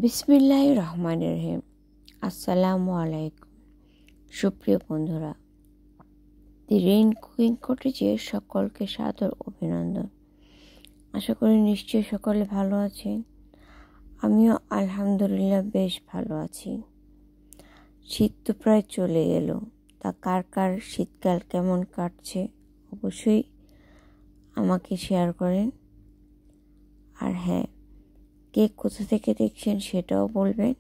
বিসমিল্লাহির রহমানির রহিম। আসসালামু আলাইকুম সুপ্রিয় বন্ধুরা, দি রেইন কুকিং কটেজে সকলকে সাদর অভিনন্দন। আশা করি নিশ্চয়ই সকলে ভালো আছেন। আমিও আলহামদুলিল্লাহ বেশ ভালো আছি। শীত তো প্রায় চলে এলো, তা কার কার শীতকাল কেমন কাটছে অবশ্যই আমাকে শেয়ার করেন। আর হ্যাঁ, কে কোথা থেকে দেখছেন সেটাও বলবেন।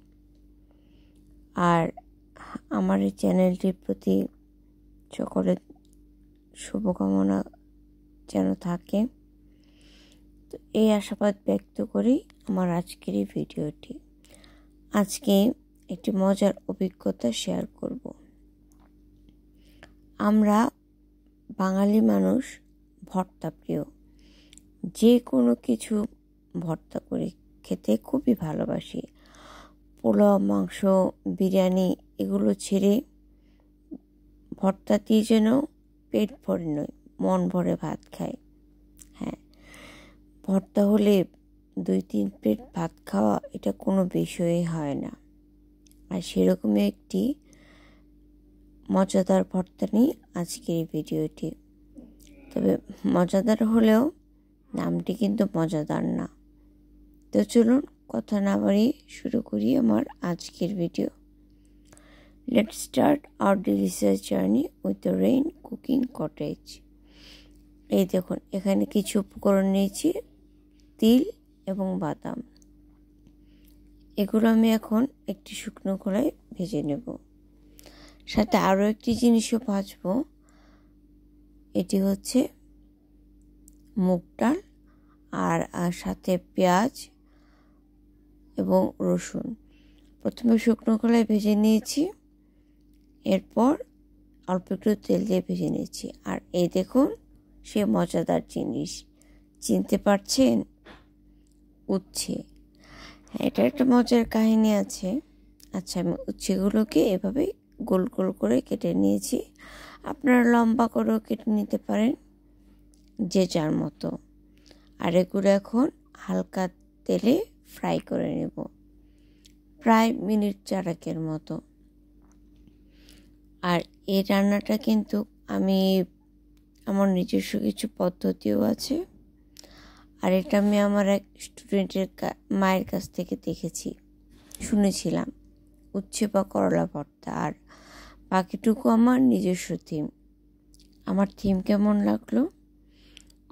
আর আমার এই চ্যানেলটির প্রতি সকলের শুভকামনা যেন থাকে, তো এই আশাবাদ ব্যক্ত করি আমার আজকের এই ভিডিওটি। আজকে একটি মজার অভিজ্ঞতা শেয়ার করব। আমরা বাঙালি মানুষ ভর্তা প্রিয়, যে কোনো কিছু ভর্তা করে খেতে খুবই ভালোবাসি। পোলাও, মাংস, বিরিয়ানি এগুলো ছেড়ে ভর্তা দিয়ে যেন পেট ভরে নয়, মন ভরে ভাত খায়। হ্যাঁ, ভর্তা হলে 2-3 প্লেট ভাত খাওয়া এটা কোনো বিষয়ই হয় না। আর সেরকমই একটি মজাদার ভর্তা নিয়ে আজকের এই ভিডিওটি। তবে মজাদার হলেও নামটি কিন্তু মজাদার না। তো চলুন কথা না বাড়িয়ে শুরু করি আমার আজকের video. Let's start our delicious journey with the rain cooking cottage. এই দেখুন, এখানে কিছু উপকরণ নিয়েছি, তিল এবং বাদাম। এগুলো আমি এখন একটি শুকনো খোলায় ভেজে নেব। সাথে আরও একটি জিনিসও ভাজবো, এটি হচ্ছে মুগ ডাল আর সাথে পেঁয়াজ এবং রসুন। প্রথমে শুকনো খোলায় ভেজে নিয়েছি, এরপর অল্প একটু তেল দিয়ে ভেজে নিয়েছি। আর এই দেখুন সে মজাদার জিনিস, চিনতে পারছেন? উচ্ছে। হ্যাঁ, এটা একটা মজার কাহিনী আছে। আচ্ছা, আমি উচ্ছেগুলোকে এভাবে গোল গোল করে কেটে নিয়েছি। আপনারা লম্বা করেও কেটে নিতে পারেন, যে যার মতো। আর এগুলো এখন হালকা তেলে ফ্রাই করে নেব, প্রায় মিনিট 4 মতো। আর এই রান্নাটা কিন্তু আমার নিজস্ব কিছু পদ্ধতিও আছে। আর এটা আমি আমার এক স্টুডেন্টের মায়ের কাছ থেকে শুনেছিলাম, উচ্ছে বা করলা ভর্তা। আর বাকিটুকু আমার নিজস্ব থিম। আমার থিম কেমন লাগলো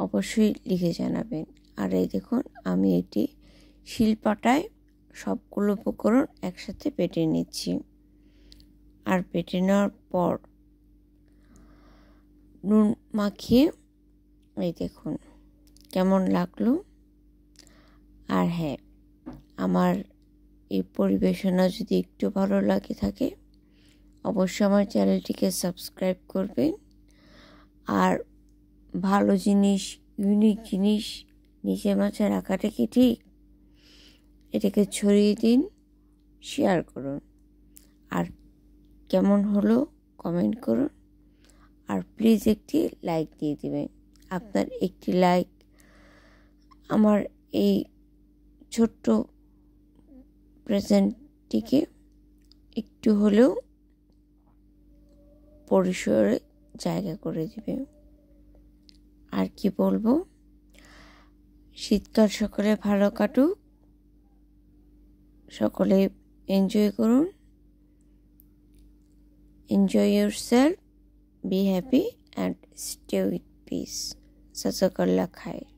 অবশ্যই লিখে জানাবেন। আর এই দেখুন, আমি এটি শিলপাটায় সবগুলো উপকরণ একসাথে বেটে নিচ্ছি। আর বেটে নেওয়ার পর নুন মাখিয়ে এই দেখুন কেমন লাগলো। আর হ্যাঁ, আমার এই পরিবেশনা যদি একটু ভালো লাগে থাকে অবশ্যই আমার চ্যানেলটিকে সাবস্ক্রাইব করবেন। আর ভালো জিনিস, ইউনিক জিনিস নিজের মাঝে রাখাটা কি ঠিক? এটাকে ছড়িয়ে দিন, শেয়ার করুন। আর কেমন হলো কমেন্ট করুন। আর প্লিজ একটি লাইক দিয়ে দিবেন। আপনার একটি লাইক আমার এই ছোট্ট প্রেজেন্টটিকে একটু হলেও পরিসরে জায়গা করে দিবে। আর কি বলবো, শীতকাল সকলে ভালো কাটুক, সকলে এনজয় করুন। Enjoy yourself, be happy and stay with peace. জাযাকাল্লাহ খায়ের।